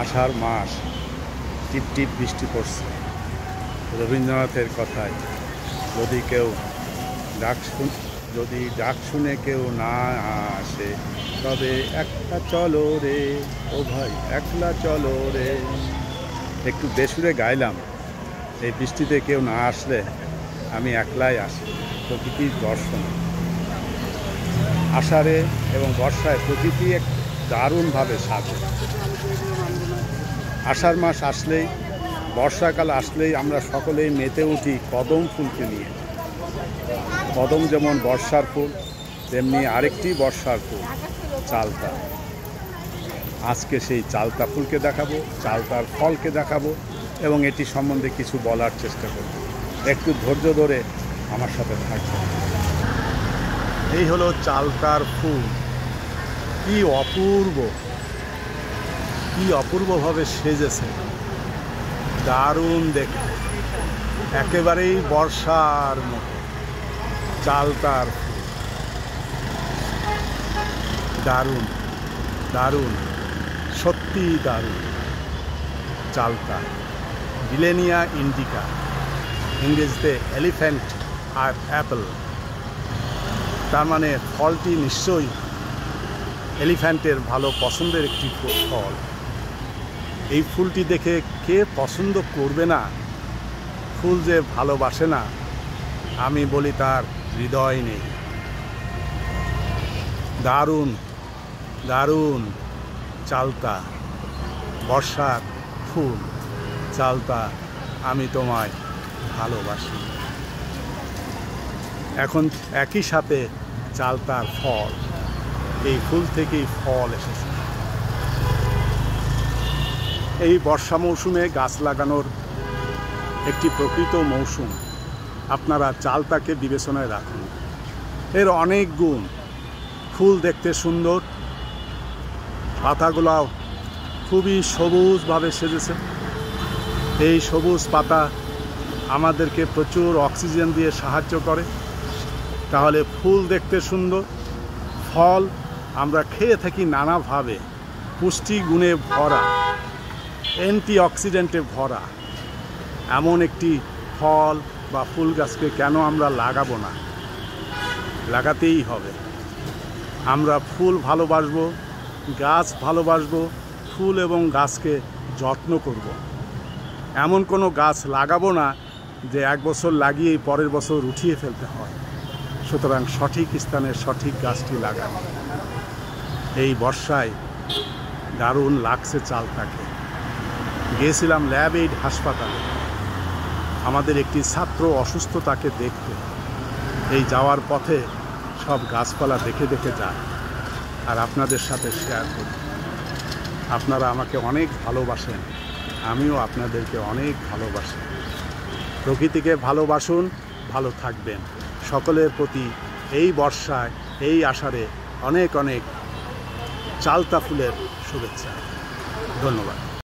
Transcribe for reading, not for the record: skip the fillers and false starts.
আষাঢ় মাস, টিপ টিপ বৃষ্টি পড়ছে। রবীন্দ্রনাথের কথায় যদি ডাক শুনে কেউ না আসে, তবে একলা চলো রে ও ভাই, একলা চলো রে। একটু বেসুরে গাইলাম। এই বৃষ্টিতে কেউ না আসলে আমি একলাই আসি। প্রকৃতির দর্শন আষাঢ়ে এবং বর্ষায় প্রকৃতি এক দারুণভাবে সাজে। আষাঢ় মাস আসলেই, বর্ষাকাল আসলেই আমরা সকলেই মেতে উঠি কদম ফুলকে নিয়ে। কদম যেমন বর্ষার ফুল, তেমনি আরেকটি বর্ষার ফুল চালতা। আজকে সেই চালতা ফুলকে দেখাবো, চালতার ফলকে দেখাবো এবং এটি সম্বন্ধে কিছু বলার চেষ্টা করব। একটু ধৈর্য ধরে আমার সাথে থাকবে। এই হলো চালতার ফুল। কি অপূর্ব, কি অপূর্বভাবে সেজেছে, দারুণ দেখতে, একেবারেই বর্ষার মতো চালতার ফুল। দারুণ দারুণ, সত্যি দারুণ। চালতা, বিলেনিয়া ইন্ডিকা, ইংরেজিতে এলিফ্যান্ট আর অ্যাপেল। তার মানে ফলটি নিশ্চয়ই এলিফ্যান্টের ভালো পছন্দের একটি ফল। এই ফুলটি দেখে কে পছন্দ করবে না? ফুল যে ভালোবাসে না, আমি বলি তার হৃদয় নেই। দারুণ দারুণ চালতা, বর্ষার ফুল চালতা, আমি তোমায় ভালোবাসি। এখন একই সাথে চালতার ফল, এই ফুল থেকেই ফল এসেছে। এই বর্ষা মৌসুমে গাছ লাগানোর একটি প্রকৃত মৌসুম। আপনারা চালতাকে বিবেচনায় রাখুন। এর অনেক গুণ। ফুল দেখতে সুন্দর, পাতাগুলাও খুবই সবুজভাবে সেজেছে। এই সবুজ পাতা আমাদেরকে প্রচুর অক্সিজেন দিয়ে সাহায্য করে। তাহলে ফুল দেখতে সুন্দর, ফল আমরা খেয়ে থাকি নানাভাবে, পুষ্টিগুণে ভরা, অ্যান্টিঅক্সিডেন্টে ভরা। এমন একটি ফল বা ফুল গাছকে কেন আমরা লাগাবো না? লাগাতেই হবে। আমরা ফুল ভালোবাসবো, গাছ ভালোবাসবো, ফুল এবং গাছকে যত্ন করব। এমন কোনো গাছ লাগাবো না যে এক বছর লাগিয়েই পরের বছর উঠিয়ে ফেলতে হয়। সুতরাং সঠিক স্থানে সঠিক গাছটি লাগান। এই বর্ষায় দারুণ লাগছে চালতাকে। গিয়েছিলাম ল্যাব এইড হাসপাতালে আমাদের একটি ছাত্র অসুস্থ, তাকে দেখতে। এই যাওয়ার পথে সব গাছপালা দেখে দেখে যায় আর আপনাদের সাথে শেয়ার করি। আপনারা আমাকে অনেক ভালোবাসেন, আমিও আপনাদেরকে অনেক ভালোবাসি। প্রকৃতিকে ভালোবাসুন, ভালো থাকবেন। সকলের প্রতি এই বর্ষায়, এই আষাঢ়ে অনেক অনেক চালতা ফুলের শুভেচ্ছা। ধন্যবাদ।